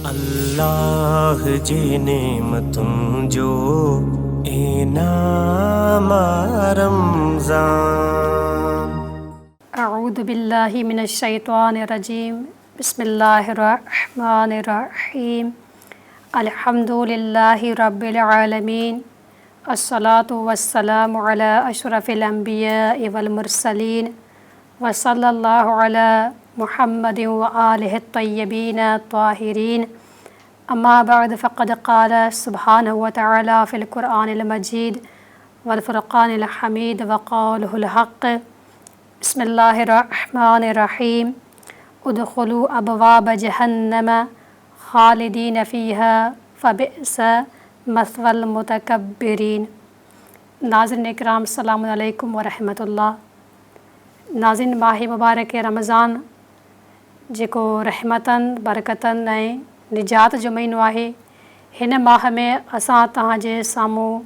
अल्लाह जी नेमतुम जो इनाम रमज़ान। अऊज़ु बिल्लाहि मिनश्शैतानिर्रजीम। बिस्मिल्लाहिर्रहमानिर्रहीम। अल्हम्दुलिल्लाहि रब्बिल आलमीन। अस्सलातु वस्सलामु अला अशरफिल अंबियाइ वल मुरसलीन व सल्लल्लाहु अला मुहम्मदिन व आलिहि तय्यबीन ताहिरीन। अम्मा बाद फ़क़द क़ाल सुब्हानहु व तआला फ़िल क़ुरआनिल मजीद वल फ़ुरक़ानिल हमीद व क़ौलुहुल हक़्क़। बिस्मिल्लाहिर्रहमानिर्रहीम। उदख़ुलू अबवाब जहन्नम ख़ालिदीन फ़ीहा फ़बिअस मस्वल मुतकब्बिरीन। नाज़रीन इकराम अस्सलामु अलैकुम व रहमतुल्लाह। नाज़रीन, माह मुबारक रमज़ान जेको रहमतन बरकतन ऐं निजात जो महीनो आहे, हिन माह में असां तव्हांजे साम्हूं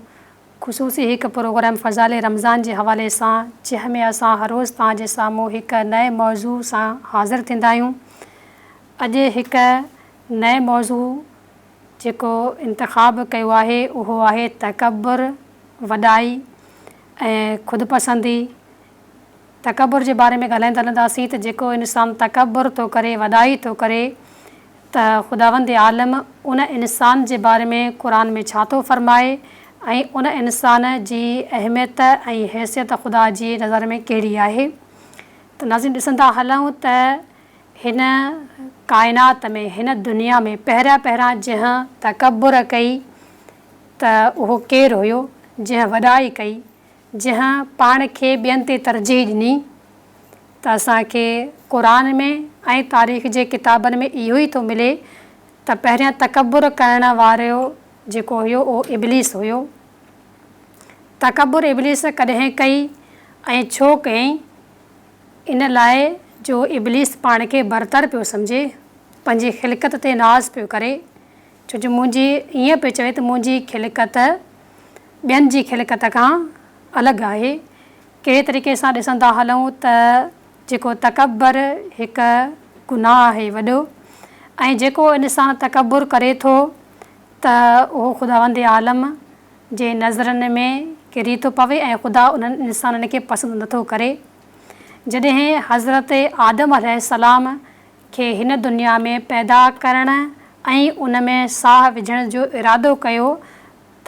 ख़ुसूसी हिकु प्रोग्राम फ़ज़ाइल रमज़ान जे हवाले सां, जंहिंमें असां हर रोज़ु तव्हांजे साम्हूं हिकु नए मौज़ू सां हाज़िर थींदा आहियूं। अॼु हिकु नए मौज़ू जेको इंतिख़ाब कयो आहे उहो आहे तकब्बुर, वॾाई ऐं ख़ुदिपसंदी। तकब्बुर जे बारे में ॻाल्हाईंदा हलंदासीं त जेको इंसानु तकब्बुर थो करे, वॾाई थो करे, त ख़ुदावंद आलम उन इंसान जे बारे में क़ुरान में छा थो फ़रमाए ऐं उन इंसान जी अहमियत ऐं हैसियत ख़ुदा जी नज़र में कहिड़ी आहे। त नाज़रीन, ॾिसंदा हलूं त हिन काइनात में, हिन दुनिया में पहिरियां जंहिं तकब्बुर कई त उहो केरु हुयो? जंहिं वॾाई कई, जंहिं पाण खे ॿियनि ते तरजीह ॾिनी। त असांखे क़ुरान में ऐं तारीख़ जे किताबनि में इहो ई थो मिले त पहिरियां तकब्बुर करण वारो जेको हुयो उहो इब्लीस हुयो। तकब्बुर इब्लीस कॾहिं कई ऐं छो कयईं? इन लाइ जो इब्लीस पाण खे बरतर पियो सम्झे, पंहिंजी ख़िलक़त ते नाज़ पियो करे। छो जो मुंहिंजी ईअं पियो चवे त मुंहिंजी ख़िलक़त ॿियनि जी ख़िलक़त खां अलॻि आहे। कहिड़े तरीक़े सां ॾिसंदा हलूं त जेको तकब्बुर हिकु गुनाह आहे वॾो, ऐं जेको इंसानु तकब्बुर करे थो त उहो ख़ुदावंद आलम जे नज़रनि में किरी थो पवे ऐं ख़ुदा उन्हनि इंसाननि खे पसंदि नथो करे। जॾहिं हज़रत आदम अलैहिस्सलाम खे हिन दुनिया में पैदा करण ऐं उन में साह विझण जो इरादो कयो त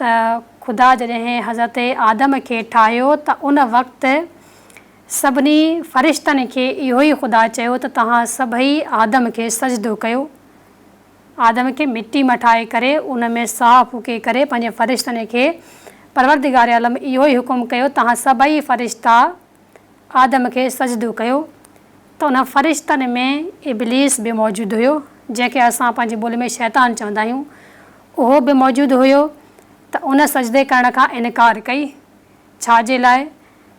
ख़ुदा जॾहिं हज़रत आदम खे ठाहियो त उन वक़्तु सभिनी फ़रिश्तनि खे इहो ई ख़ुदा चयो त तव्हां सभई आदम खे सजदो कयो। आदम खे मिटी मटाए करे उन में साह फूके करे पंहिंजे फ़रिश्तनि खे परवरदिगार आलम इहो ई हुकुम कयो तव्हां सभई फ़रिश्ता आदम खे सजदो कयो। त उन फ़रिश्तनि में इब्लीस बि मौजूदु हुयो, जंहिंखे असां पंहिंजी ॿोली में शैतान चवंदा आहियूं। उहो बि मौजूदु हुयो त उन सजदे करण खां इनकार कई। छाजे लाइ?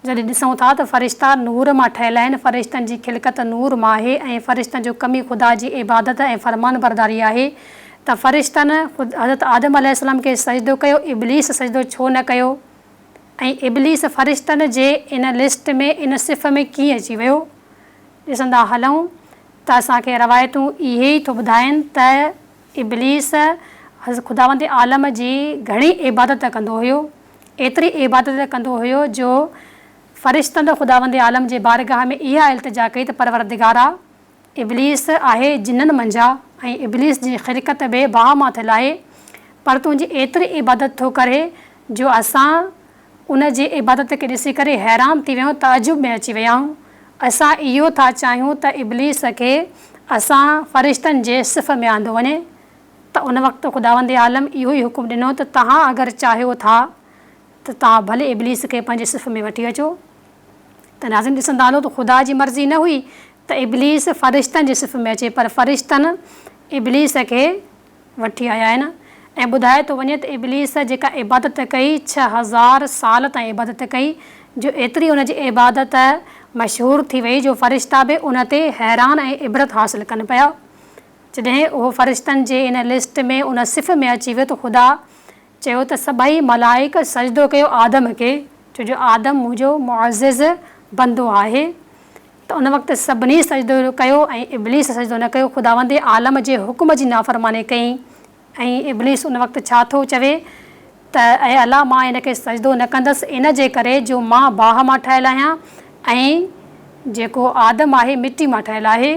जॾहिं ॾिसूं था त फ़रिश्ता नूर मां ठहियल आहिनि, फ़रिश्तनि जी ख़िलक़त नूर मां आहे ऐं फ़रिश्तनि जो कमी ख़ुदा जी इबादत ऐं फ़रमान बरदारी आहे। त फ़रिश्तनि हज़रत आदम अलैहिस्सलाम खे सजदो कयो, इब्लीस सजदो छो न कयो? ऐं इब्लीस फ़रिश्तनि जे इन लिस्ट में, इन सिफ़ में कीअं अची वियो? ॾिसंदा हलूं त असांखे रवायतूं इहे ई थो ॿुधाइनि त इब्लीस ख़ुदावंद आलम जी घणी इबादत कंदो हुयो, एतिरी इबादत कंदो हुयो जो फ़रिश्तनि ख़ुदावंद आलम जे बारगाह में इहा इल्तिजा कई त परवरदिगारा, इब्लीस आहे जिन्ननि मंझा ऐं इब्लीस जी ख़िलक़त बि बाह मां थियल आहे, पर तुंहिंजी एतिरी इबादत थो करे जो असां उन जी इबादत खे ॾिसी करे हैरान थी विया आहियूं, ताजुब में अची विया आहियूं। असां इहो था चाहियूं त इब्लीस खे असां फ़रिश्तनि जे सिफ़ में आंदो वञे। त उन वक़्तु ख़ुदावंद आलम इहो ई हुकुम ॾिनो त तव्हां अगरि चाहियो था त तव्हां भले इब्लीस खे पंहिंजे सिफ़ में वठी अचो। त नाज़रीन, ॾिसंदा हलो त ख़ुदा जी मर्ज़ी न हुई त इब्लीस फ़रिश्तनि जे सिफ़ में अचे, पर फ़रिश्तनि इब्लीस खे वठी आया आहिनि। ऐं ॿुधाए थो वञे त इब्लीस जेका इबादत कई 6000 साल ताईं इबादत कई, जो एतिरी उन जी इबादत मशहूरु थी वई जो फ़रिश्ता बि उन ते हैरान ऐं इबरत हासिलु कनि पिया। जॾहिं उहो फ़रिश्तनि जे इन लिस्ट में, उन सिफ़ में अची वियो त ख़ुदा चयो त सभई मलाइक सजदो कयो आदम खे, छो जो आदम मुंहिंजो मुअज़्ज़िज़ बंदो आहे। त उन वक़्तु सभिनी सजदो कयो ऐं इब्लीस सजदो न कयो, ख़ुदावंद आलम जे हुकुम जी नाफ़रमानी कई। ऐं इब्लीस उन वक़्तु छा थो चवे त ऐं अलाह मां हिनखे सजदो न कंदसि इन जे करे जो मां बाहि मां ठहियलु आहियां ऐं जेको आदम आहे मिटी मां ठहियलु आहे।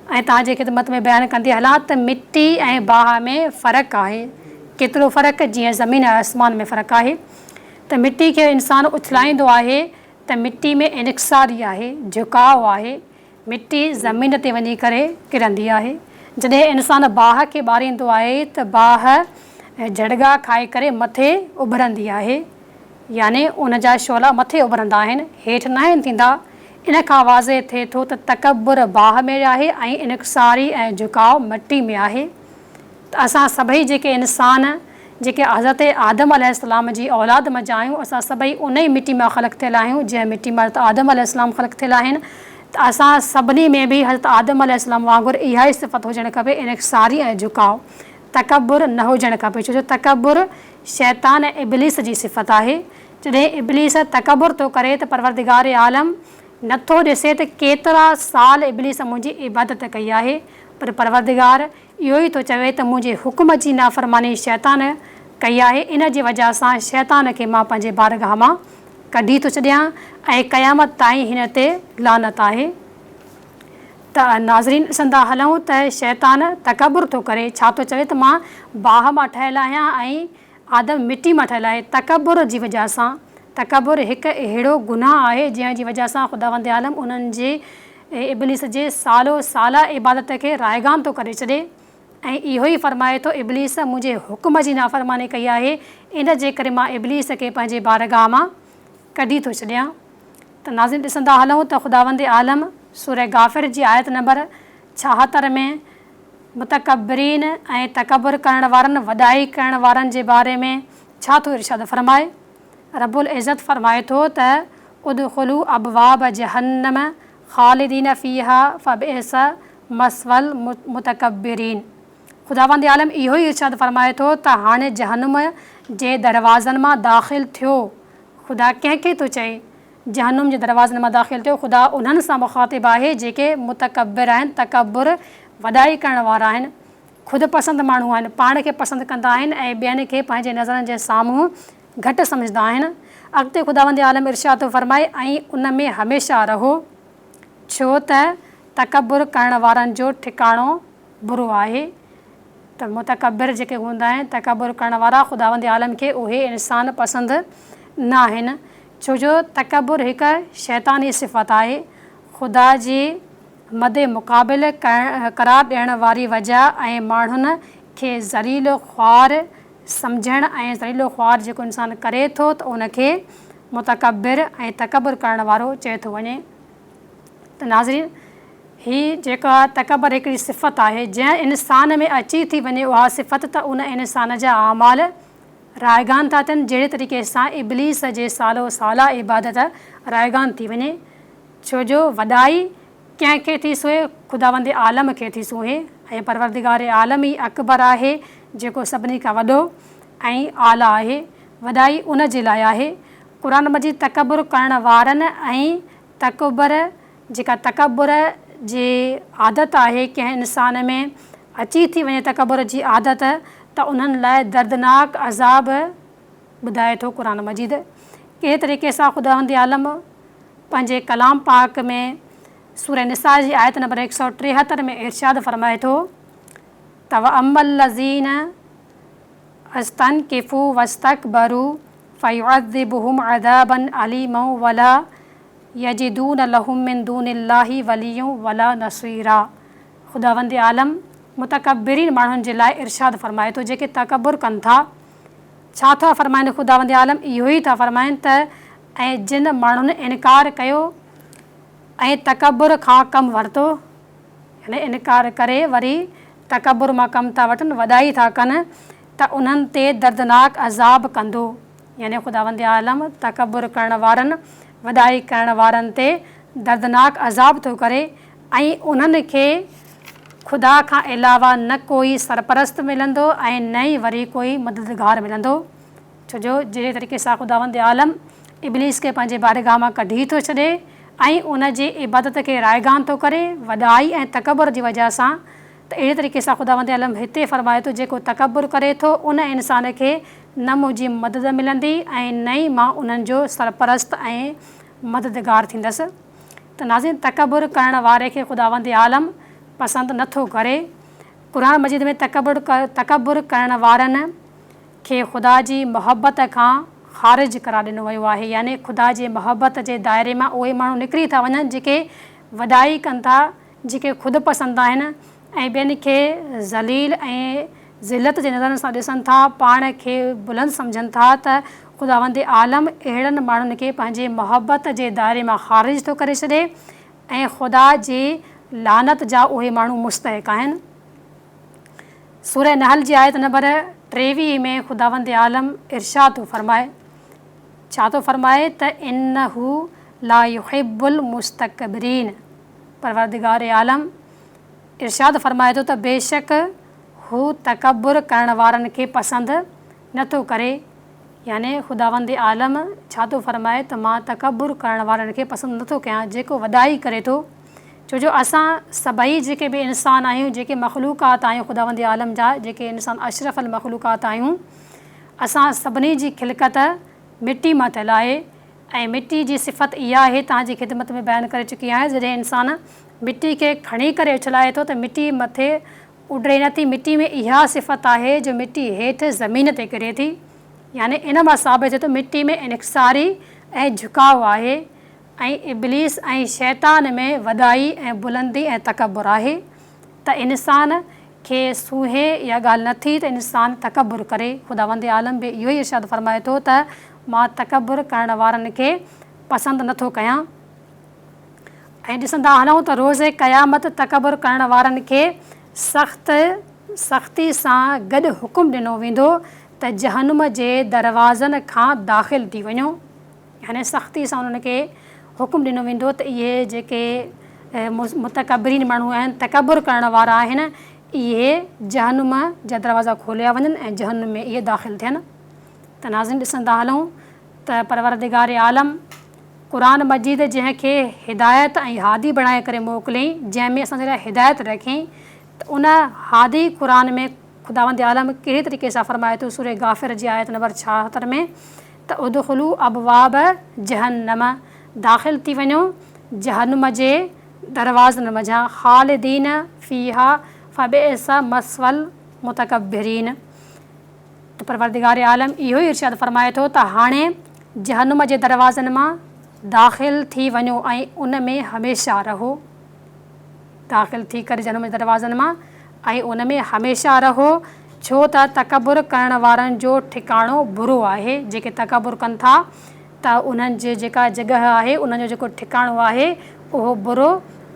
ऐं तव्हांजे ख़िदमत में बयानु कंदी हलां त मिटी ऐं बाहि में फ़र्क़ु आहे। केतिरो फ़र्क़ु, जीअं ज़मीन ऐं आसमान में फ़र्क़ु आहे। त मिटी खे इंसानु उछलाईंदो आहे त मिटी में इनक्सारी आहे, झुकाव आहे, मिटी ज़मीन ते वञी करे किरंदी आहे। जॾहिं इंसानु बाहि खे ॿारींदो आहे त बाहि झड़गा खाई करे मथे उभरंदी आहे, यानी उन जा शोला मथे उभरंदा आहिनि, हेठि न आहिनि थींदा। इन खां वाज़े थिए थो त तकबुर बाहि में आहे ऐं इनक्सारी ऐं झुकाव मिटी में आहे। त असां सभई जेके इंसान जेके हज़रत आदम अलैहिस्सलाम जी औलाद मां जा आहियूं, असां सभई उन ई मिटी मां ख़लक़ थियल आहियूं जंहिं मिटी मां हज़रत आदम अलैहिस्सलाम ख़लक़ थियल आहिनि। त असां सभिनी में बि हज़रत आदम अलैहिस्सलाम वांगुरु इहा ई सिफ़त हुजणु खपे, इनक्सारी ऐं झुकाव, तकबुर न हुजणु खपे। छो जो तकबुर शैतान ऐं इब्लीस जी सिफ़त आहे। जॾहिं इब्लीस तकबुर थो करे त परवरदिगार आलम नथो ॾिसे त केतिरा साल इब्लीस मुंहिंजी इबादत कई आहे, पर परवरदिगार इहो ई थो चवे त मुंहिंजे हुकुम जी नाफ़रमानी शैतान कई आहे। इन जी वजह सां शैतान खे मां पंहिंजे बारगाह मां कढी थो छॾियां ऐं क़यामत ताईं हिन ते लानत आहे। त नाज़रीन ॾिसंदा हलूं त शैतान तकबुर थो करे, छा थो चवे त मां बाहि मां ठहियलु आहियां ऐं आदम मिटी मां ठहियलु आहे। तकबुर जी वजह सां, तकबुर हिकु अहिड़ो गुनाह आहे जंहिं जी वजह सां ख़ुदावंद आलम उन्हनि जे इब्लीस जे सालो साल इबादत खे रायगान थो करे छॾे ऐं इहो ई फ़रमाए थो इब्लीस मुंहिंजे हुकुम जी नाफ़रमानी कई आहे, इन जे करे मां इब्लीस खे पंहिंजे बारगाह मां कढी थो छॾियां। त नाज़रीन ॾिसंदा हलूं त ख़ुदावंद आलम सूरह गाफ़िर जी आयत नंबर 76 में मुतकब्बरीन ऐं तकबुर करण वारनि, वॾाई करण वारनि जे बारे में छा थो इरशाद फ़रमाए। रब्बुल इज़्ज़त फ़रमाए थो त उदख़ुलू अबवाब जहन्नम ख़ालिदीन फ़ीहा फ़बिअस मस्वल मुतकब्बिरीन। ख़ुदावंद आलम इहो ई इरशाद फ़रमाए थो त हाणे जहन्नुम जे दरवाज़नि मां दाख़िल थियो। ख़ुदा कंहिंखे थो चए जहन्नुम जे दरवाज़नि मां दाख़िल थियो? ख़ुदा उन्हनि सां मुख़ातिब आहे जेके मुतकब्बिर आहिनि, तकबुर वॾाई करण वारा आहिनि, ख़ुदि पसंदि माण्हू आहिनि, पाण खे पसंदि कंदा आहिनि ऐं ॿियनि खे पंहिंजे नज़रनि जे साम्हूं घटि सम्झंदा आहिनि। अॻिते ख़ुदावंद आलम इरशाद थो फ़रमाए ऐं उन में हमेशह रहो, छो त तकबुर करण वारनि जो ठिकाणो बुरो आहे। त मुतकब्बिर जेके हूंदा आहिनि, तकबुर करण वारा, ख़ुदावंद आलम खे उहे इंसान पसंदि न आहिनि, छो जो तकबुर हिकु शैतानी सिफ़त आहे। ख़ुदा जी मदे मुक़ाबिल करार ॾियण वारी वजह ऐं माण्हुनि खे ज़लील ख़्वार सम्झणु ऐं ज़लील ख़्वार जेको इंसानु करे थो त उनखे मुतकब्बिर ऐं तकबुर करण वारो चए थो वञे। त नाज़रीन हीअ जेका तकबुर हिकिड़ी सिफ़त आहे जंहिं इंसान में अची थी वञे उहा सिफ़त, त उन इंसान जा आमाल रायगान था थियनि, जहिड़े तरीक़े सां इब्लीस जे सालो साल इबादत रायगान थी वञे। छो जो वॾाई कंहिंखे थी सोए? ख़ुदावंद आलम खे थी सोहे ऐं परवरदिगार आलम ई अकबर आहे जेको सभिनी खां वॾो ऐं आला आहे। वॾाई उन जे लाइ आहे। क़ुर मजीद तकबुर करण वारनि ऐं तकबर जेका तकबुर जी आदत आहे कंहिं इंसान में अची थी वञे तकबुर जी आदत, त उन्हनि लाइ दर्दनाक अज़ाब ॿुधाए थो क़ुर मजीद। कहिड़े तरीक़े सां ख़ुदावंद आलम पंहिंजे कलाम पाक में सूरह निसा जी आयत नंबर 173 में इरशाद फ़रमाए थो त वअम्मल लज़ीन अस्तनकिफू वस्तकबरू फ़युअज़्ज़िबुहुम अज़ाबन अलीमन वला यजिदून लहुम मिन दूनिल्लाहि वलिय्यन वला नसीरा। ख़ुदावंद आलम मुतकब्बिरीन माण्हुनि जे लाइ इरशाद फ़रमाए थो जेके तकबुर कनि था। छा था फ़रमाइनि ख़ुदावंद आलम? इहो ई था फ़रमाइनि त ऐं जिन माण्हुनि इनकार कयो ऐं तकबुर खां कमु वरितो, यानी इनकार करे वरी तकबुर मां कमु था वठनि, वॾाई था कनि, त उन्हनि ते दर्दनाक अज़ाब कंदो। यानी ख़ुदावंद आलम तकबुर करण वारनि, वॾाई करण वारनि ते दर्दनाक अज़ाब थो करे ऐं उन्हनि खे ख़ुदा खां अलावा न कोई सरपरस्त मिलंदो ऐं न ई वरी कोई मददगार मिलंदो। छो जो जहिड़े तरीक़े सां ख़ुदावंद आलम इब्लीस खे पंहिंजे बारगाह मां कढी थो छॾे ऐं उन जी इबादत खे रायगान थो करे वॾाई ऐं तकबर जी वजह सां। त अहिड़े तरीक़े सां ख़ुदावंद आलम हिते फ़रमाए थो जेको तकबुर करे थो उन इंसान खे न मुंहिंजी मदद मिलंदी ऐं न ई मां उन्हनि जो सरपरस्त ऐं मददगार थींदसि। त नाज़रीन, तकबुर करण वारे खे ख़ुदावंद आलम पसंदि नथो करे। क़ुर मजीद में तकबुर करण वारनि खे ख़ुदा जी मोहबत खां ख़ारिज करार ॾिनो वियो आहे, यानी ख़ुदा जे मोहबत जे दायरे मां उहे माण्हू निकिरी था वञनि जेके वॾाई कनि था, जेके ख़ुदि पसंदि आहिनि ऐं ॿियनि खे ज़लील ऐं ज़िलत जे नज़रनि सां ॾिसनि था, पाण खे बुलंद सम्झनि था। त ख़ुदावंद आलम अहिड़नि माण्हुनि खे पंहिंजे मोहबत जे दायरे मां ख़ारिज थो करे छॾे ऐं ख़ुदा जी लानत जा उहे माण्हू मुस्तहिक़ आहिनि। सूरह नहल जी आयत नंबर 23 में ख़ुदावंद आलम इरशाद थो फ़रमाए, छा थो फ़रमाए त इन्नहू ला युहिब्बुल मुस्तकबिरीन। परवरदिगार आलम इरशाद फ़रमाए थो त बेशक हू तकबुर करण वारनि खे पसंदि नथो करे, यानी ख़ुदावंद आलम छा थो फ़रमाए त मां तकबुर करण वारनि खे पसंदि नथो कयां, जेको वॾाई करे थो। छो जो असां सभई जेके बि इंसान आहियूं, जेके मख़लूक़ात आहियूं ख़ुदावंद आलम जा, जेके इंसान अशरफल मख़लूक़ात आहियूं, असां सभिनी जी खिलकत मिटी मां थियल आहे ऐं मिटी जी सिफ़त इहा आहे, तव्हांजी ख़िदमत में बयानु करे चुकी आहियां, जॾहिं इंसान मिटी खे खणी करे उछलाए थो त मिटी मथे उॾरे नथी। मिटी में इहा सिफ़त आहे जो मिटी हेठि ज़मीन ते किरे थी, यानी इन मां साबित थिए थो मिटी में इनकसारी ऐं झुकाव आहे ऐं इब्लीस ऐं शैतान में वॾाई ऐं बुलंदी ऐं तकबुर आहे। त इंसान खे सूहे इहा ॻाल्हि नथी त इंसान तकबुर करे। ख़ुदावंद आलम बि इहो ई इरशाद फ़रमाए थो त मां तकबुर करण वारनि खे पसंदि नथो कयां। ऐं ॾिसंदा हलूं त रोज़े क़यामत तकबुर करण वारनि खे सख़्ती सां गॾु हुकुम ॾिनो वेंदो त जहनुम जे दरवाज़नि खां दाख़िल थी वञो, यानी सख़्ती सां उन्हनि खे हुकुम ॾिनो वेंदो त इहे जेके मुतकबरीन माण्हू आहिनि, तकबुर करण वारा आहिनि, इहे जहनुम जा दरवाज़ा खोलिया वञनि ऐं जहनुम में इहे दाख़िल थियनि। त नाज़रीन, ॾिसंदा हलूं त परवरदिगार आलम क़ुर मजीद जंहिंखे हिदायत ऐं हादी बणाए करे मोकिलियईं, जंहिंमें असांजे लाइ हिदायत रखियईं, त उन हादी क़ुर में ख़ुदावंद आलम कहिड़े तरीक़े सां फ़रमाए थो सूरह गाफ़िर जी आयत नंबर 76 में त उदख़ुलू अबवाब जहन्नम, दाख़िल थी वञो जहनुम जे दरवाज़नि मझां, ख़ालिदीन फ़ीहा फ़बिअस मस्वल मुतकब्बिरीन। त परवरदिगार आलम इहो ई इरशाद फ़रमाए थो त हाणे जहनुम जे दरवाज़नि मां दाख़िल थी वञो ऐं उन में हमेशह रहो, दाख़िल थी करे जहनुम जे दरवाज़नि मां ऐं उन में हमेशह रहो। छो त तकबुर करण वारनि जो ठिकाणो बुरो आहे। जेके तकबुर कनि था त उन्हनि जी जेका जॻह आहे, उन्हनि जो जेको ठिकाणो आहे उहो बुरो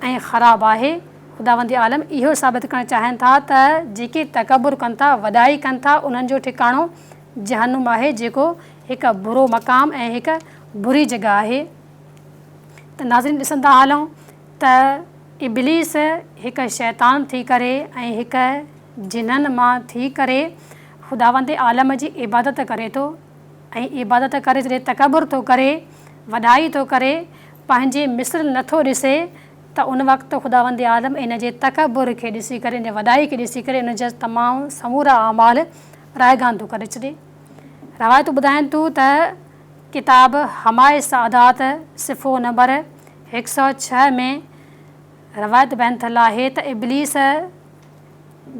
ऐं ख़राबु आहे। ख़ुदावंद आलम इहो साबित करणु चाहिनि था त जेके तकबुर कनि था, वॾाई कनि था, उन्हनि जो ठिकाणो जहनुम आहे, जेको हिकु बुरो मक़ाम ऐं हिकु बुरी जॻह आहे। त नाज़रीन, ॾिसंदा हलूं त इब्लीस हिकु शैतान थी करे ऐं हिकु जिन्हनि मां थी करे ख़ुदावंद आलम जी इबादत करे थो ऐं इबादत करे जॾहिं तकबुर थो करे, वॾाई थो करे, पंहिंजे मिस्र नथो ॾिसे, त उन वक़्तु ख़ुदावंद आलम इन जे तकबुर खे ॾिसी करे, इन वॾाई खे ॾिसी करे इन जा तमामु समूरा अमाल रायगान थो करे छॾे। रवायतूं ॿुधाइनि थियूं त किताब हमाए सादात सिफ़ो नंबर 106 में रवायत बयानु थियल आहे त इब्लीस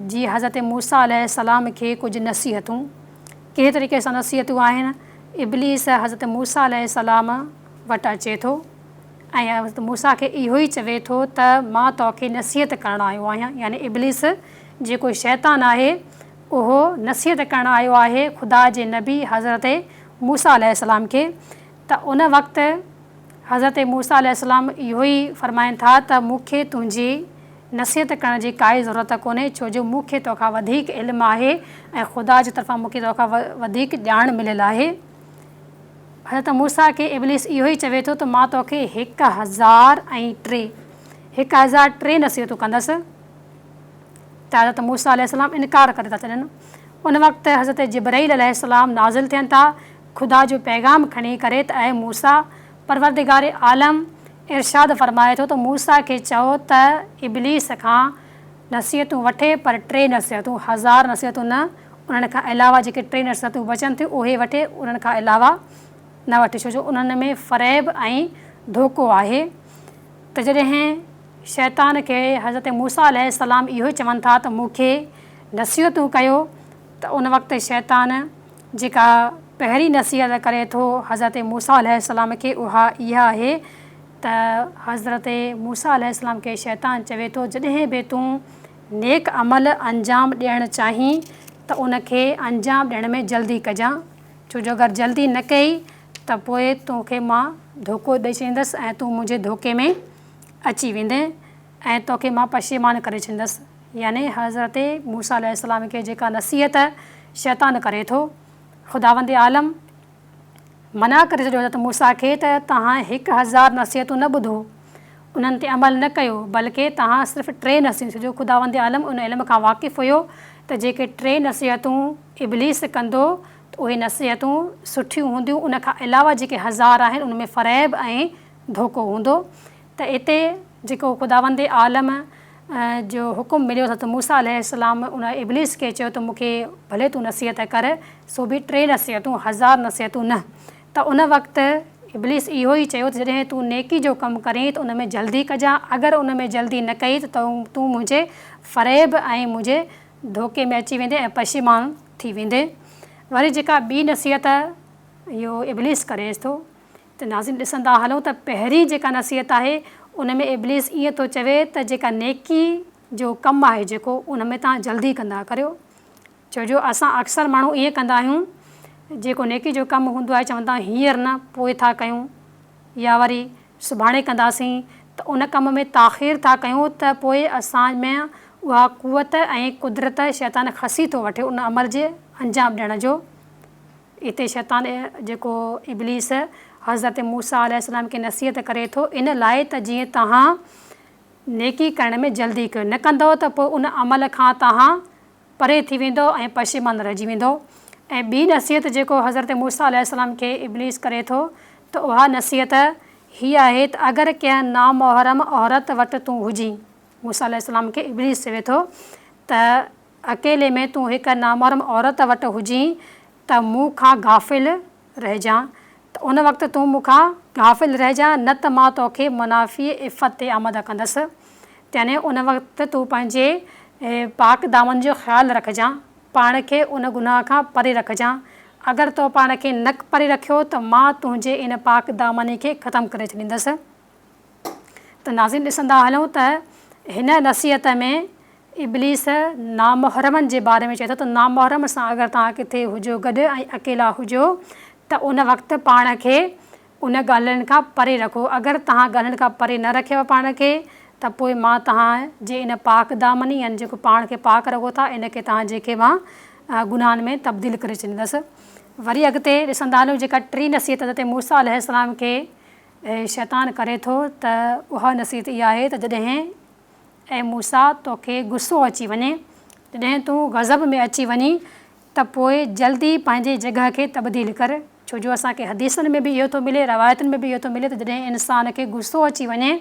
जी हज़रत मूसा अलैहिस्सलाम खे कुझु नसीहतूं, कहिड़े तरीक़े सां नसीहतूं आहिनि। इब्लीस हज़रत मूसा अलैहिस्सलाम वटि अचे थो ऐं हज़रत मूसा खे इहो ई चवे थो त मां तोखे नसीहत करणु आयो आहियां, यानी इब्लीस जेको शैतान आहे उहो नसीहत करणु आयो आहे ख़ुदा जे नबी हज़रत मूसा अलैहिस्सलाम खे। त उन वक़्तु हज़रत मूसा अलैहिस्सलाम इहो ई फ़रमाइनि था त मूंखे तुंहिंजी नसीहत करण जी काई ज़रूरत कोन्हे, छो जो मूंखे तोखां वधीक इल्मु आहे ऐं ख़ुदा जी तरफ़ां मूंखे तोखां वधीक ॼाण मिलियलु आहे। हज़रत मूसा खे इब्लीस इहो ई चवे थो त मां तोखे 1003 नसीहतूं कंदसि। त हज़रत मूसा अलैहिस्सलाम इनकार करे था छॾनि। उन वक़्तु हज़रत जिब्राईल अलैहिस्सलाम नाज़िल थियनि था ख़ुदा जो पैगाम खणी करे त ऐं मूसा, परवरदिगार आलम इरशाद फरमाए थो त मूसा खे चओ त इब्लीस खां नसीहतूं वठे, पर 3 नसीहतूं, 1000 नसीहतूं न, उन्हनि खां अलावा जेके 3 नसीहतूं बचनि थियूं उहे वठे, उन्हनि खां अलावा न वठे, छो जो उन्हनि में फ़रेब ऐं धोखो आहे। त जॾहिं शैतान खे हज़रत मूसा अलैहिस्सलाम इहो चवनि था त मूंखे नसीहतूं कयो, त उन वक़्तु शैतान जेका पहिरीं नसीहत करे थो हज़रत मूसा अलैहिस्सलाम खे, उहा इहा आहे त हज़रत मूसा अलैहिस्सलाम खे शैतान चवे थो जॾहिं बि तूं नेक अमल अंजाम ॾियणु चाहीं त उनखे अंजाम ॾियण में जल्दी कजां, छो जो अगरि जल्दी न कई त पोइ तोखे मां धोखो ॾेई छॾींदसि ऐं तूं मुंहिंजे धोखे में अची वेंदे ऐं तोखे मां पशेमान करे छॾींदसि। यानी हज़रत मूसा अलैहिस्सलाम खे जेका नसीहत शैतान करे थो, ख़ुदावंद आलम मना करे छॾियो हज़रत मूसा खे त तव्हां 1000 नसीहतूं न ॿुधो, उन्हनि ते अमल न कयो, बल्कि तव्हां सिर्फ़ु 3 नसीहतूं, जो ख़ुदावंद आलम उन इल्म खां वाक़िफ़ु हुयो त जेके 3 नसीहतूं इब्लीस कंदो त उहे नसीहतूं सुठियूं हूंदियूं, उन खां अलावा जेके 1000 आहिनि उन में फ़रेब ऐं धोखो हूंदो। त हिते जेको ख़ुदावंद आलम जो हुकुम मिलियो हज़रत मूसा अलैहिस्सलाम उन इब्लीस खे चयो त मूंखे भले तूं नसीहत कर, सो बि 3 नसीहतूं, 1000 नसीहतूं न। त उन वक़्तु इब्लीस इहो ई चयो त जॾहिं तूं नेकी जो कमु करीं त उन में जल्दी कजां, अगरि उन में जल्दी न कई त तूं मुंहिंजे फ़रेब ऐं मुंहिंजे धोखे में अची वेंदे ऐं पशेमान थी वेंदे। वरी जेका ॿी नसीहत इहो इब्लीस करेसि थो, त नाज़रीन ॾिसंदा हलूं त पहिरीं जेका नसीहत आहे उन में इब्लीस ईअं थो चवे त जेका नेकी जो कमु आहे जेको उन में तव्हां जल्दी कंदा करियो, छो जो असां अक्सर माण्हू ईअं कंदा आहियूं, जेको नेकी जो कमु हूंदो आहे चवंदा हींअर न पोइ था कयूं या वरी सुभाणे कंदासीं, त उन कम में ताख़ीर था कयूं त पोइ असां में उहा क़ुवत ऐं कुदरत शैतान खसी थो वठे उन अमल जे अंजाम ॾियण जो। हिते शैतान जेको इब्लीस हज़रत मूसा अलैहिस्सलाम खे नसीहत करे थो इन लाइ त जीअं तव्हां नेकी करण में जल्दी कयो, न कंदव त पोइ उन अमल खां तव्हां परे थी वेंदो ऐं पशेमान रहिजी वेंदो। ऐं ॿी नसीहत जेको हज़रत मूसा अलैहिस्सलाम खे इब्लीस करे थो त उहा नसीहत हीअ आहे त अगरि कंहिं नामुहरम औरत वटि तूं हुजी, मूसा अलैहिस्सलाम खे इब्लीस चवे थो त अकेले में तूं हिकु नामुहरम औरत वटि हुजी त मूं खां गाफ़िल रहिजां, त उन वक़्तु तूं मूंखां गाफ़िल रहिजां, न त मां तोखे मुनाफ़ी इफ़त ते आमद कंदसि। यानी उन वक़्तु तूं पंहिंजे पाक दामन जो ख़्यालु रखजांइ, पाण खे उन गुनाह खां परे रखजांइ, अगरि तो पाण खे न परे रखियो त मां तुंहिंजे इन पाक दामनी खे ख़तमु करे छॾींदसि। त नाज़रीन ॾिसंदा हलूं त हिन नसीहत में इब्लीस नामुहरमनि जे बारे में चए थो त नामुहरम सां अगरि तव्हां किथे हुजो गॾु ऐं अकेला हुजो त उन वक़्तु पाण खे उन ॻाल्हियुनि खां परे रखो, अगरि तव्हां ॻाल्हियुनि खां परे न रखियव पाण खे त पोइ मां तव्हांजे इन पाक दामनी यानी जेको पाण खे पाक रखो था इन खे तव्हां जेके मां गुनाहनि में तब्दील करे छॾींदसि। वरी अॻिते ॾिसंदा हलूं जेका 3 नसीहत हज़रत मूसा अलैहिस्सलाम खे शैतान करे थो त उहा नसीहत इहा आहे त जॾहिं ऐं मूसा तोखे गुस्सो अची वञे, जॾहिं तूं गज़ब में अची वञी त पोइ जल्दी पंहिंजे जॻह खे तब्दील कर, छो जो असांखे हदीसनि में बि इहो थो मिले, रवायतुनि में बि इहो थो मिले त जॾहिं इंसान खे गुस्सो अची वञे,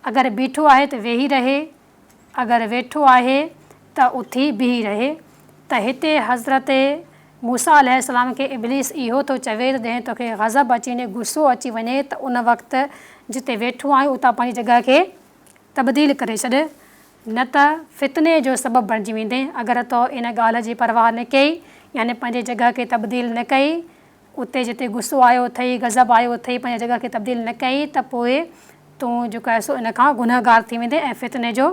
अगरि बीठो आहे त वेही रहे, अगरि वेठो आहे त उथी बीही रहे। त हिते हज़रत मूसा अलैहिस्सलाम खे इब्लीस इहो थो चवे त जॾहिं तोखे गज़ब अची वञे, गुस्सो अची वञे त उन वक़्तु जिते वेठो आहीं उतां पंहिंजी जॻह खे तब्दील करे छॾ, न त फितने जो सबबु बणिजी वेंदे। अगरि तो इन ॻाल्हि जी परवाह न कई यानी पंहिंजे जॻह खे तब्दील न कई, उते जिते गुस्सो आयो अथई, गज़ब आयो अथई, पंहिंजे जॻह खे तब्दील न कई त पोइ तूं जेको आहे सो इन खां गुनहगार थी वेंदे ऐं फितने जो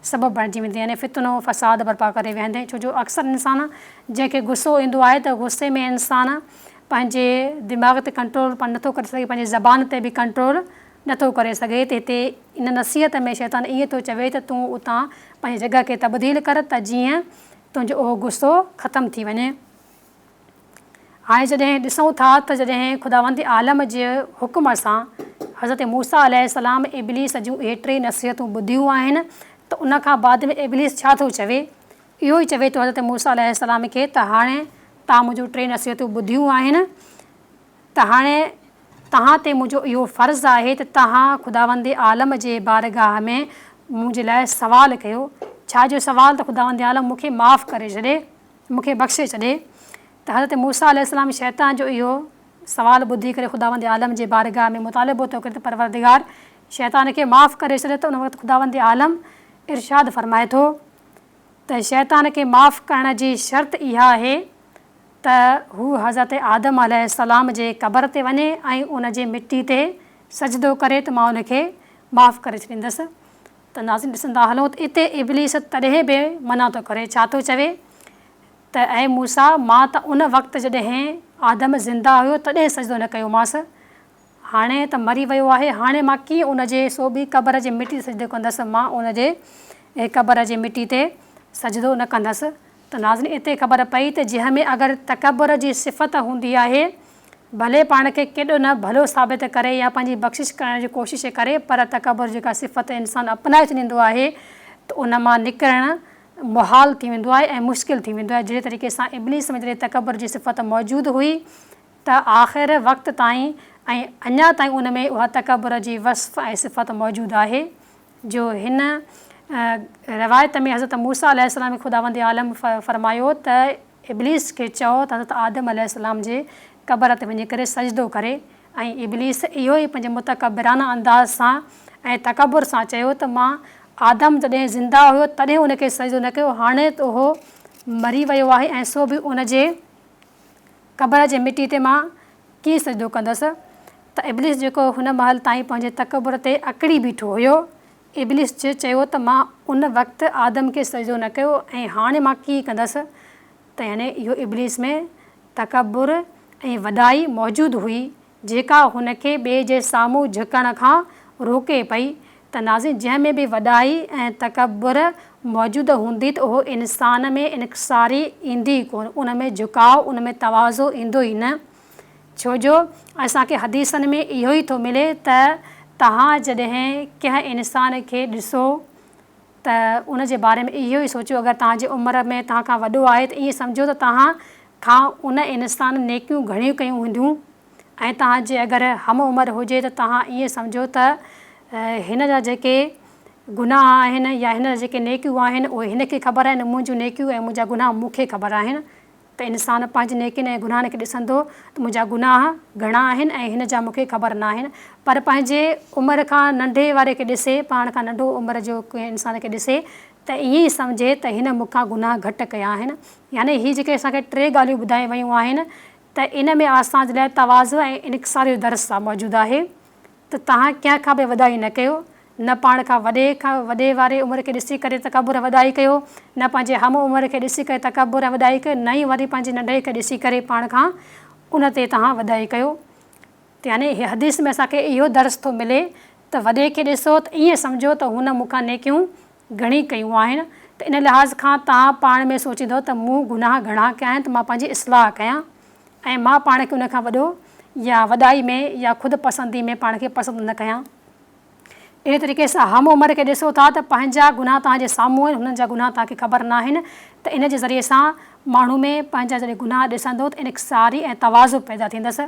सबबु बणिजी वेंदे, यानी फितनो फ़साद बर्पा करे वेंदे। छो जो अक्सर इंसान जंहिंखे गुस्सो ईंदो आहे त गुस्से में इंसान पंहिंजे दिमाग़ ते कंट्रोल नथो करे सघे, पंहिंजे ज़बान ते बि कंट्रोल नथो करे सघे। त हिते इन नसीहत में शैतान ईअं थो चवे त तूं उतां पंहिंजी जॻह खे तब्दील कर त जीअं तुंहिंजो उहो गुस्सो ख़तमु थी वञे। हाणे जॾहिं ॾिसूं था त जॾहिं ख़ुदावंद आलम जे हुकुम सां हज़रत मूसा अलैहिस्सलाम इब्लीस जूं इहे 3 नसीहतूं ॿुधियूं आहिनि त उन खां बाद में इब्लीस छा थो चवे, इहो ई चवे थो हज़रत मूसा अलैहिस्सलाम खे त हाणे तव्हां मुंहिंजूं 3 नसीहतूं ॿुधियूं आहिनि, त हाणे तव्हां ते मुंहिंजो इहो फ़र्ज़ु आहे त तव्हां ख़ुदावंद आलम जे बारगाह में मुंहिंजे लाइ सवालु कयो। छा जो सवालु? त ख़ुदावंद आलम मूंखे माफ़ु करे छॾे, मूंखे बख़्शे छॾे। त हज़रत मूसा अलैहिस्सलाम शैतान जो इहो सवालु ॿुधी करे ख़ुदावंद आलम जे बारगाह में मुतालिबो थो करे त परवरदिगार शैतान खे माफ़ु करे छॾे। त उन वक़्तु ख़ुदावंद आलम इरशाद फ़रमाए थो त शैतान खे माफ़ु करण जी शर्त इहा आहे त हू हज़रत आदम अलैहिस्सलाम जे क़बर ते वञे ऐं उन जे मिटी ते सजदो करे त मां उनखे माफ़ु करे छॾींदसि। त नाज़रीन ॾिसंदा हलूं त हिते इब्लीस तॾहिं बि मना थो करे। छा थो चवे त ऐं मूसा मां त उन वक़्तु जॾहिं आदम ज़िंदा हुयो तॾहिं सजदो न कयोमांसि, हाणे त मरी वियो आहे, हाणे मां कीअं उन जे सोबी क़बर जे मिटी ते सजदो कंदसि, मां उन जे क़बर जे मिटी ते सजदो न कंदसि। त नाज़रीन हिते ख़बर पई त जंहिंमें अगरि तकबर जी सिफ़त हूंदी आहे, भले पाण खे केॾो न भलो साबित करे या पंहिंजी बख़्शिश करण जी कोशिशि करे, पर तकबर जेका सिफ़त इंसानु अपनाए छॾींदो आहे त उन मां निकिरणु मुहाल थी वेंदो आहे ऐं मुश्किल थी वेंदो आहे। जहिड़े तरीक़े सां इब्लीस में जॾहिं तकबर जी सिफ़त मौजूदु हुई त आख़िर वक़्त ताईं ऐं अञा ताईं उन में उहा तकबर जी वस्फ़ ऐं सिफ़त मौजूदु आहे। जो हिन रवायत में हज़रत मूसा अलैहिस्सलाम ख़ुदावंद आलम फ़रमायो त इब्लीस खे चओ त हज़रत आदम अलैहिस्सलाम जे क़बर ते वञी करे सजदो करे, ऐं इब्लीस इहो ई पंहिंजे मुतकबिराना अंदाज़ सां ऐं तकबुर सां चयो त मां आदम जॾहिं ज़िंदा हुयो तॾहिं उनखे सजदो न कयो, हाणे त उहो मरी वियो आहे ऐं सो बि उन जे क़बर जे मिटी ते मां कीअं सजदो कंदसि। त इब्लीस जेको हुन महिल ताईं पंहिंजे तकबुर ते अकड़ी बीठो हुयो, इब्लीस चयो त मां उन वक़्तु आदम खे सजदो न कयो ऐं हाणे मां कीअं कंदसि। त यानी इहो इब्लीस में तकबुर ऐं वॾाई मौजूदु हुई जेका हुनखे ॿिए जे साम्हूं झुकण खां रोके पई। त नाज़रीन जंहिंमें बि वॾाई ऐं तकबुर मौजूदु हूंदी त उहो इंसान में इनक़सारी ईंदी कोन, उन में झुकाव, उन में तवाज़ो ईंदो ई न। छो जो असांखे हदीसनि में इहो ई थो मिले त तव्हां जॾहिं कंहिं इंसान खे ॾिसो त उन जे बारे में इहो ई सोचियो, अगरि तव्हांजी उमिरि में तव्हां खां वॾो आहे त ईअं सम्झो त तव्हां खां उन इंसान नेकियूं घणियूं कयूं हूंदियूं, ऐं तव्हांजे अगरि हम उमिरि हुजे त तव्हां ईअं सम्झो त हिन जा जेके गुनाह आहिनि या हिन जा जेके नेकियूं आहिनि उहे हिनखे ख़बर आहिनि, मुंहिंजूं नेकियूं ऐं मुंहिंजा गुनाह मूंखे ख़बर आहिनि। त इंसानु पंहिंजी नेकियुनि ऐं गुनाहनि खे ॾिसंदो त मुंहिंजा गुनाह घणा आहिनि ऐं हिन जा मूंखे ख़बर न आहिनि। पर पंहिंजे उमिरि खां नंढे वारे खे ॾिसे, पाण खां नंढो उमिरि जो कंहिं इंसान खे ॾिसे त ईअं ई सम्झे त हिन मूंखां गुनाह घटि कया आहिनि। यानी हीअ जेके असांखे टे ॻाल्हियूं ॿुधायूं वयूं आहिनि त इन में असांजे लाइ तवाज़ु ऐं इनक़सारी जो दर्स मौजूदु आहे। त तव्हां कंहिं खां बि वॾाई न कयो, न पाण खां वॾे वारे उमिरि खे ॾिसी करे तकबुर वॾाई कयो, न पंहिंजे हम उमिरि खे ॾिसी करे तकबुर वॾाई कयो, न ई वरी पंहिंजे नंढे खे ॾिसी करे पाण खां उन ते तव्हां वॾाई कयो। त यानी हदीस में असांखे इहो दर्स थो मिले त वॾे खे ॾिसो त ईअं सम्झो त हुन मूंखां नेकियूं घणी कयूं आहिनि। त इन लिहाज़ खां तव्हां पाण में सोचींदो त मूं गुनाह घणा कया आहिनि त मां पंहिंजी इस्लाह कयां ऐं मां पाण खे उन खां वॾो या वॾाई में या ख़ुदि पसंदी में पाण खे पसंदि न कयां। अहिड़े तरीक़े सां हम उमिरि खे ॾिसो था त पंहिंजा गुनाह तव्हांजे साम्हूं आहिनि, हुननि जा गुनाह तव्हांखे ख़बर न आहिनि। त इन जे ज़रिए सां माण्हू में पंहिंजा जॾहिं गुनाह ॾिसंदो त इनक़सारी ऐं तवाज़ु पैदा थींदसि।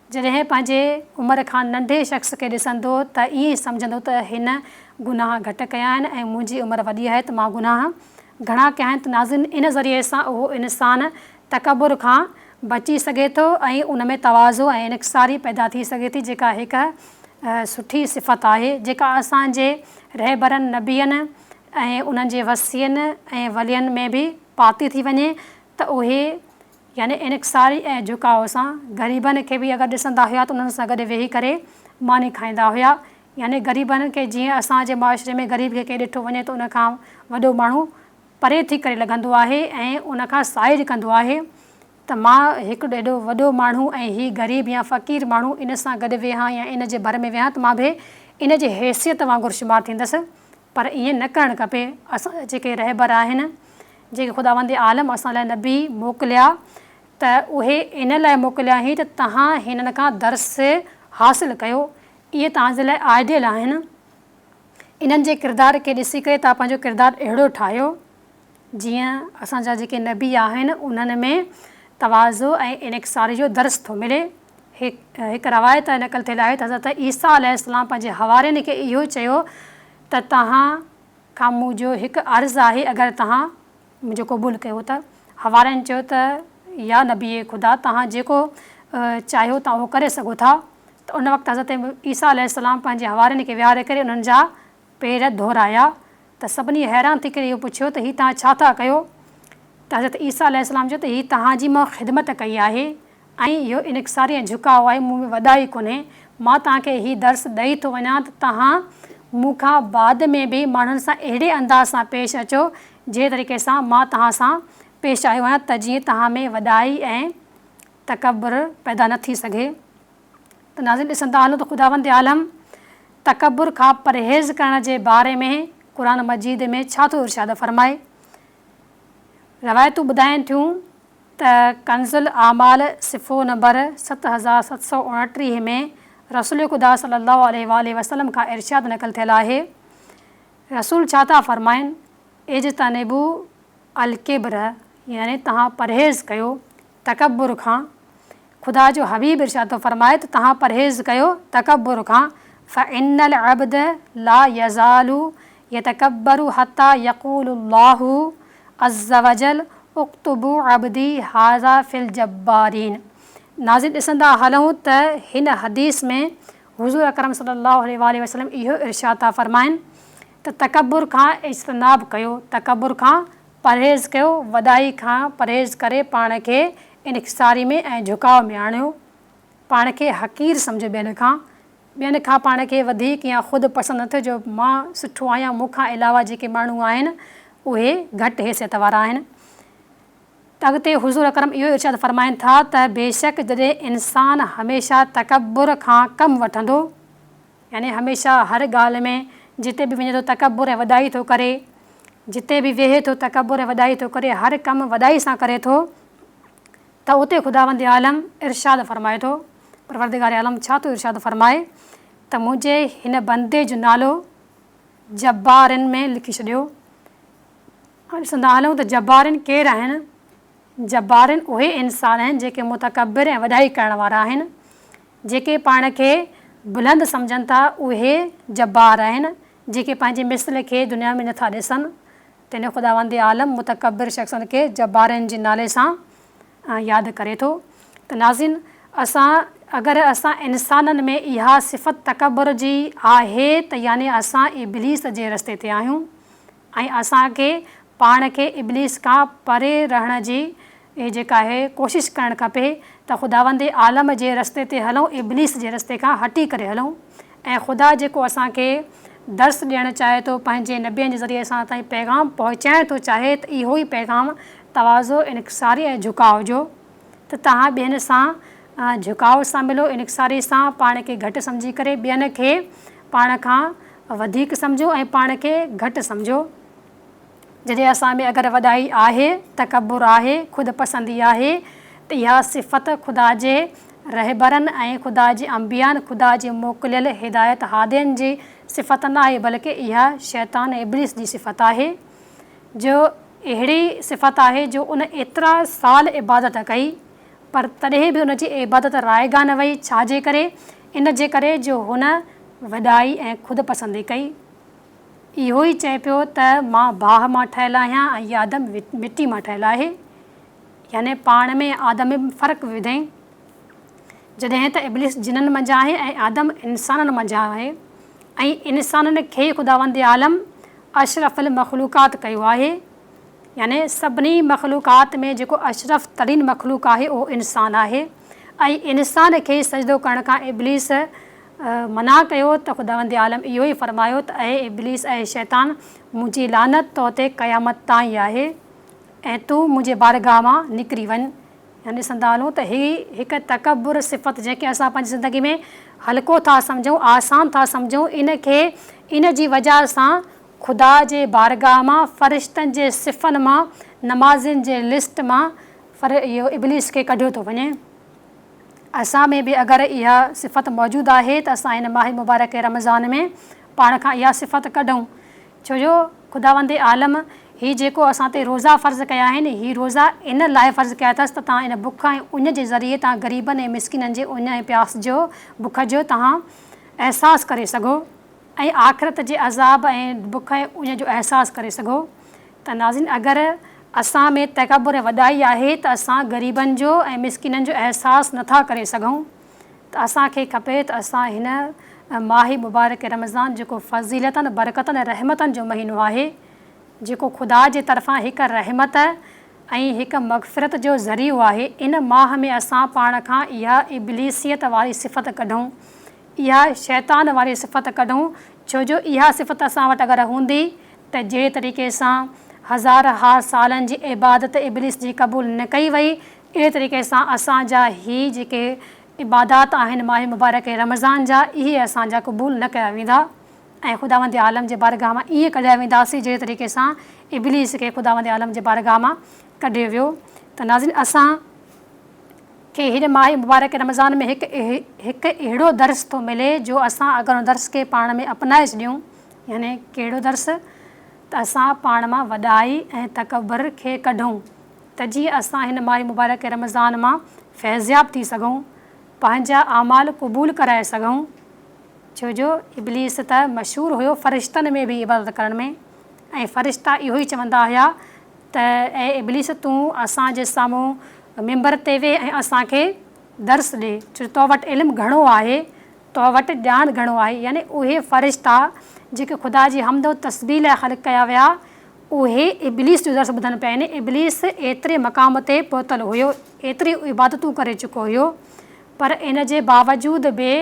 जॾहिं पंहिंजे उमिरि खां नंढे शख़्स खे ॾिसंदो त ईअं सम्झंदो त हिन गुनाह घटि कया आहिनि ऐं मुंहिंजी उमिरि वॾी आहे त मां गुनाह घणा कया आहिनि। त नाज़रीन इन ज़रिए सां उहो इंसानु तकबुर खां बची सघे थो ऐं उन में तवाज़ो ऐं इनक़सारी पैदा थी सघे थी, जेका हिकु सुठी सिफ़त आहे जेका असांजे रहबरनि नबियनि ऐं उन्हनि जे वसीअनि ऐं वलियनि में बि पाती थी वञे त उहे यानी इनक़सारी ऐं झुकाव सां ग़रीबनि खे बि अगरि ॾिसंदा हुआ त उन्हनि सां गॾु वेही करे मानी खाईंदा हुआ। यानी ग़रीबनि खे जीअं असांजे मुआशिरे में ग़रीब खे कंहिं ॾिठो वञे त उनखां वॾो माण्हू परे थी करे लॻंदो आहे ऐं उनखां साइड कंदो आहे त मां हिकु एॾो वॾो माण्हू ऐं हीअ ग़रीब या फ़क़ीर माण्हू इन सां गॾु वेहा या इन जे भर में वेहा त मां बि इन जे हैसियत वांगुरु शुमारु थींदसि। पर ईअं न करणु खपे। असां जेके रहबर आहिनि, जेके ख़ुदावंद आलम असां लाइ नबी मोकिलिया, त उहे इन लाइ मोकिलिया ई त तव्हां हिननि खां दर्स हासिलु कयो। इहे तव्हांजे लाइ आइडियल आहिनि। इन्हनि जे किरदार खे ॾिसी करे तव्हां पंहिंजो किरदारु अहिड़ो ठाहियो जीअं असांजा जेके नबी आहिनि उन्हनि में तवाज़ो ऐं इनक़सारी जो दर्स थो मिले। हिकु रवायत नक़ल थियल आहे त हज़रत ईसा अलैहिस्सलाम पंहिंजे हवारियुनि खे इहो चयो त तव्हां खां मुंहिंजो हिकु अर्ज़ु आहे, अगरि तव्हां मुंहिंजो क़बूलु कयो त। हवारियुनि चयो त या नबी ख़ुदा, तव्हां जेको चाहियो तव्हां उहो करे सघो था। त उन वक़्तु हज़रत ईसा अलैहिस्सलाम पंहिंजे हवारियुनि खे विहारे करे उन्हनि जा पेर धोराया। त सभिनी हैरान थी करे इहो पुछियो त हीअ तव्हां छा था कयो? त हज़रत ईसा अलैहिस्सलाम चयो त हीअ तव्हांजी मां ख़िदमत कई आहे ऐं इहो इनकसारी ऐं झुकाव आहे, मूं में वॾाई कोन्हे। मां तव्हांखे हीअ दर्स ॾेई थो वञा त तव्हां मूंखां बाद में बि माण्हुनि सां अहिड़े अंदाज़ सां पेश अचो जंहिं तरीक़े सां मां तव्हां सां पेश आयो आहियां, त जीअं तव्हां में वॾाई ऐं तकबर पैदा न थी सघे। त नाज़रीन ॾिसंदा हलो त ख़ुदावंद आलम तकबर खां परहेज़ करण जे बारे में क़ुरान मजीद में छा थो इरशाद फ़रमाए। रवायतूं ॿुधाइनि थियूं त कंज़ुल आमाल सिफ़ो नंबर 7729 में रसूल ख़ुदा सल्लल्लाहु अलैहि वसल्लम खां इरशाद नक़ल थियल आहे। रसूल छा था फ़रमाइनि, इज्तनिबू अल किब्र, यानी तव्हां परहेज़ कयो तकबर खां। ख़ुदा जो हबीब इरशाद थो फ़रमाए त तव्हां परहेज़ कयो तकबर खां। फ़इन्नल अब्द ला यज़ालु यतकब्बरु हत्ता यक़ूलुल्लाहु अज़्ज़ वजल उक्तुबू अब्दी हाज़ा फ़िल जब्बारीन। नाज़रीन ॾिसंदा हलूं त हिन हदीस में हुज़ूर अकरम सल्लल्लाहु अलैहि वसल्लम इहो इरशाद था फ़रमाइनि त तकबर खां इज्तिनाब कयो, तकबर खां परहेज़ कयो, वॾाई खां परहेज़ करे पाण खे इनकिसारी में ऐं झुकाव में आणियो। पाण खे हक़ीर सम्झो, ॿियनि खां पाण खे वधीक या ख़ुदि पसंदि न थियो जो मां सुठो आहियां, मूंखां अलावा जेके माण्हू आहिनि उहे घटि हैसियत वारा आहिनि। त अॻिते हुज़ूर अकरम इहो इरशाद फ़रमाइनि था त बेशक जॾहिं इंसानु हमेशह तकबर खां कमु वठंदो, यानी हमेशह हर ॻाल्हि में जिते बि वञे थो तकबर ऐं वॾाई थो करे, जिते बि वेहे थो तकबर ऐं वॾाई थो करे, हर कमु वॾाई सां करे थो, त उते ख़ुदावंद आलम इरशाद फ़रमाए थो। परवरदिगार आलम छा थो इरशाद फ़रमाए त मुंहिंजे हिन बंदे जो नालो जब्बारनि में लिखी छॾियो। ॾिसंदा हलूं त जब्बारनि केरु आहिनि? जब्बारनि उहे इंसान आहिनि जेके मुतकब्बिर ऐं वॾाई करण वारा आहिनि, जेके पाण खे बुलंद सम्झनि था उहे जब्बार आहिनि, जेके पंहिंजे मिसल खे दुनिया में नथा ॾिसनि। तंहिं ख़ुदावंद आलम मुतकब्बिर शख़्सनि खे जब्बारनि जे नाले सां यादि करे थो। त नाज़रीन अगरि असां इंसाननि में इहा सिफ़त तकबर जी आहे त यानी असां इब्लीस जे रस्ते ते आहियूं ऐं असांखे पाण खे इब्लीस खां परे रहण जी जेका आहे कोशिशि करणु खपे त ख़ुदावंद आलम जे रस्ते ते हलूं, इब्लीस जे रस्ते खां हटी करे हलूं। ऐं ख़ुदा जेको असांखे दर्स ॾियणु चाहे थो, पंहिंजे नबियनि जे ज़रिए असां ताईं पैगाम पहुचाइण थो चाहे, त इहो ई पैगाम तवाज़ो इनकिसारी ऐं झुकाव जो। त तव्हां ॿियनि सां झुकाव सां मिलो, इनकिसारी सां, पाण खे घटि सम्झी करे ॿियनि खे पाण खां वधीक सम्झो ऐं पाण खे घटि सम्झो। जॾहिं असां में अगरि वॾाई आहे, तकबर आहे, ख़ुदि पसंदी आहे, त इहा सिफ़त ख़ुदा जे रहबरनि ऐं ख़ुदा जे अंबियानि, ख़ुदा जे मोकिलियल हिदायत हादियुनि जी सिफ़त न आहे, बल्कि इहा शैतान इब्लीस जी सिफ़त आहे, जो अहिड़ी सिफ़त आहे जो उन एतिरा साल इबादत कई पर तॾहिं बि उनजी इबादत रायगा न वई। छाजे करे? इन जे करे जो हुन वॾाई ऐं ख़ुदि पसंदी कई। इहो ई चए पियो त मां बाहि मां ठहियलु आहियां ऐं इहा आदम मिटी मां ठहियलु आहे, यानी पाण में आदम में फ़र्क़ु विधई। जॾहिं त इब्लीस जिननि मंझि आहे ऐं आदम इंसाननि मंझि आहे, ऐं इंसाननि खे ख़ुदावंद आलम अशरफुल मख़लूक़ात कयो आहे, यानी सभिनी मख़लूक़ात में जेको अशरफ तरीन मख़लूक़ आहे उहो इंसानु आहे। ऐं इंसान खे सजदो करण खां इब्लीस मना कयो त ख़ुदावंद आलम इहो ई फ़रमायो त ऐं इब्लीस ऐं शैतान मुंहिंजी लानत तो ते क़यामत ताईं आहे ऐं तूं मुंहिंजे बारगाह मां निकिरी वञ। यानी ॾिसंदा हलूं त हीअ हिकु तकबर सिफ़त जेके असां पंहिंजी ज़िंदगी में हल्को था सम्झूं, आसान था सम्झूं, इन जी वजह सां ख़ुदा जे बारगाह मां, फ़रिश्तनि जे सिफ़नि मां, नमाज़िन जे लिस्ट मां इहो इब्लीस खे कढियो थो वञे। असां में बि अगरि इहा सिफ़त मौजूदु आहे त असां हिन माह मुबारक रमज़ान में पाण खां इहा सिफ़त कढूं, छो जो ख़ुदावंद आलम ही जेको असां ते रोज़ा फ़र्ज़ु कया आहिनि, ही रोज़ा इन लाइ फ़र्ज़ु कया अथसि त तव्हां इन बुख ऐं उन जे ज़रिए तव्हां ग़रीबनि ऐं मिसकिननि जे उन ऐं प्यास जो बुख जो तव्हां अहसासु करे सघो ऐं आख़िरत जे अज़ाब ऐं बुख ऐं उन जो अहसासु करे सघो। त नाज़रीन, अगरि असां में तकबुर ऐं वॾाई आहे त असां ग़रीबनि जो ऐं मिसकिननि जो अहसासु नथा करे सघूं, त असांखे खपे त असां हिन माही मुबारक रमज़ान जेको फ़ज़ीलतनि बरकतनि ऐं रहमतनि जो महीनो आहे, जेको ख़ुदा जे तरफ़ां हिकु रहमत ऐं हिकु मग़फ़िरत जो ज़रियो आहे, इन माह में असां पाण खां इहा इब्लीसियत वारी सिफ़त कढूं, इहा शैतान वारी सिफ़त कढूं। छो जो इहा सिफ़त असां वटि अगरि हूंदी त जहिड़े तरीक़े सां हज़ार हा सालनि जी इबादत इब्लीस जी क़बूल न कई वई, अहिड़े तरीक़े सां असांजा ही जेके इबादात आहिनि माह मुबारक रमज़ान जा, इहे असांजा क़बूल न कया वेंदा ऐं ख़ुदावंद आलम जे बारगाह मां ईअं कढिया वेंदासीं जहिड़े तरीक़े सां इब्लीस खे ख़ुदावंद आलम जे बारगाह मां कढियो वियो। त नाज़रीन, असां खे हिन माह मुबारक रमज़ान में हिकु अहिड़ो दर्स थो मिले जो असां अगरि उन दर्स खे पाण में अपनाए छॾियूं, यानी कहिड़ो दर्स त असां पाण मां वॾाई ऐं तकबर खे कढूं त जीअं असां हिन माह मुबारक रमज़ान मां फैज़याब थी सघूं, पंहिंजा आमाल क़बूल कराए सघूं। छो जो इब्लीस त मशहूरु हुयो फ़रिश्तनि में बि इबादत करण में, ऐं फ़रिश्ता इहो ई चवंदा हुया त ऐं इब्लीस तूं असांजे साम्हूं मिंबर ते वेह ऐं असांखे दर्स ॾे, छो तो वटि इल्मु घणो आहे, तो वटि ॼाण घणो आहे। यानी उहे फ़रिश्ता जेके ख़ुदा जी हमद ऐं तस्बीह लाइ ख़ल्क़ कया विया, उहे इब्लीस जो दर्स ॿुधनि पिया आहिनि। इब्लीस एतिरे मक़ाम ते पहुतल हुयो, एतिरी इबादतूं करे चुको हुयो, पर इन जे बावजूद बि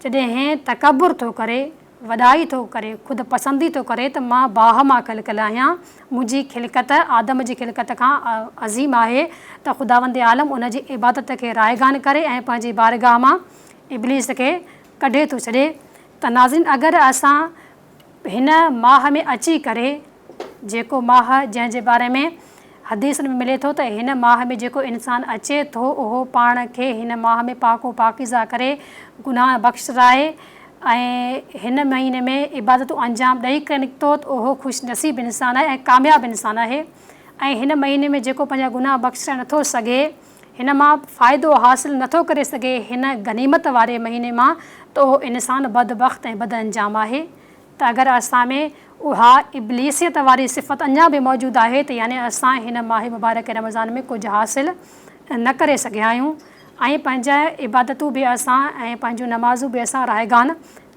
जॾहिं तकबुर थो करे, वॾाई थो करे, ख़ुदि पसंदी थो करे त मां बाह मां खिलकल आहियां, मुंहिंजी खिलकत आदम जी खिलकत खां अज़ीम आहे, त ख़ुदावंद आलम उन जी इबादत खे रायगान करे ऐं पंहिंजी बारगाह मां इब्लीस खे कढे थो छॾे। त नाज़रीन, अगरि असां हिन माह में अची करे, जेको माह जंहिंजे बारे में हदीसनि में मिले थो त हिन माह में जेको इंसानु अचे थो उहो पाण खे हिन माह में पाको पाकीज़ा करे गुनाह बख़्शराए ऐं हिन महीने में इबादतूं अंजाम ॾेई करे निकितो त उहो ख़ुशनसीब इंसानु आहे ऐं कामयाबु इंसानु आहे। ऐं हिन महीने में जेको पंहिंजा गुनाह बख़्शण नथो सघे, हिन मां फ़ाइदो हासिलु नथो करे सघे हिन गनीमत वारे महीने मां, त उहो इंसानु बदबख़्त ऐं बद अंजाम आहे। त अगरि असां में उहा इब्लीसियत वारी सिफ़त अञा बि मौजूदु आहे, त यानी असां हिन माह मुबारक रमज़ान में कुझु हासिलु न करे सघिया आहियूं ऐं पंहिंजा इबादतूं बि असां ऐं पंहिंजूं नमाज़ूं बि असां रायगान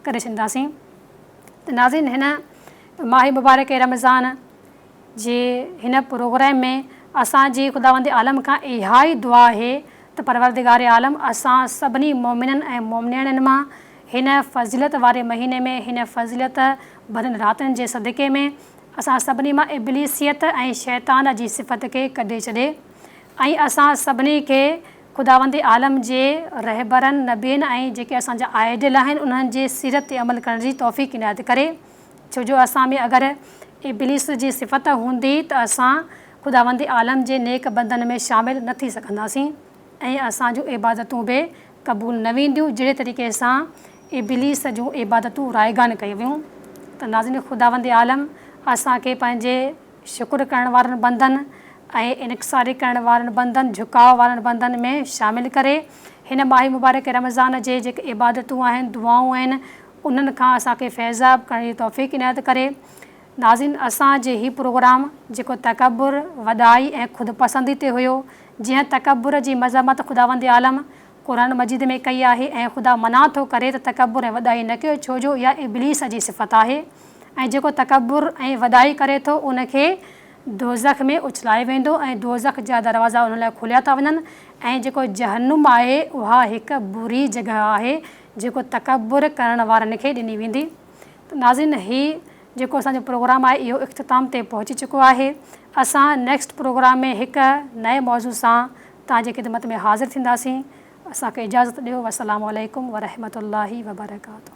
करे छॾींदासीं। त नाज़रीन, हिन माह मुबारक रमज़ान जे हिन प्रोग्राम में असांजी ख़ुदावंद आलम खां इहा ई दुआ आहे त परवरदिगार आलम असां सभिनी मोमिननि ऐं मोमिननि मां हिन फ़ज़ीलत वारे महीने में, हिन फ़ज़ीलत भरियलु रातिनि जे सदिक़े में असां सभिनी मां इब्लीसियत ऐं शैतान जी सिफ़त खे कढे छॾे ऐं असां सभिनी खे ख़ुदावंद आलम जे रहबरनि नबियनि ऐं जेके असांजा आइडियल आहिनि उन्हनि जे सीरत ते अमल करण जी तौफ़ीक़ इनायत करे। छो जो असां में अगरि इब्लीस जी सिफ़त हूंदी त असां ख़ुदावंद आलम जे नेक बंदनि में शामिलु न थी सघंदासीं ऐं असांजूं इबादतूं बि क़बूल न वेंदियूं जहिड़े तरीक़े सां इब्लीस जूं इबादतूं रायगान कयूं वियूं। त नाज़रीन, ख़ुदावंद आलम असांखे पंहिंजे शुक्र करण वारनि बंदनि ऐं इनक़सारी करण वारनि बंदनि, झुकाव वारनि बंदनि में शामिलु करे हिन माह मुबारक रमज़ान जे जेके इबादतूं आहिनि, दुआऊं आहिनि, उन्हनि खां असांखे फैज़ाब करण जी तौफ़ीक़ इनायत करे। नाज़रीन, असांजे ही प्रोग्राम जेको तकबुर, वॾाई ऐं ख़ुदि पसंदी ते हुयो, जीअं तकबुर जी मज़मत ख़ुदावंद आलम क़ुरान मजीद में कई आहे ऐं ख़ुदा मना थो करे त तकबुर ऐं वॾाई न कयो, छो जो इहा इब्लीस जी सिफ़त आहे ऐं जेको तकबुर ऐं वॾाई करे थो उनखे दोज़ख में उछलाए वेंदो ऐं दोज़ख जा दरवाज़ा उन लाइ खुलिया था वञनि ऐं जेको जहन्नुम आहे उहा हिकु बुरी जॻह आहे जेको तकबुर करण वारनि खे ॾिनी वेंदी। त नाज़रीन, ही जेको असांजो प्रोग्राम आहे इहो इख़्तिताम ते पहुची चुको आहे। असां नेक्स्ट प्रोग्राम में हिकु नए मौज़ू सां तव्हांजी ख़िदमत में हाज़िर थींदासीं। असांखे इजाज़त ॾियो। अस्सलामु अलैकुम वरहमतुल्लाहि वबरकातुहू।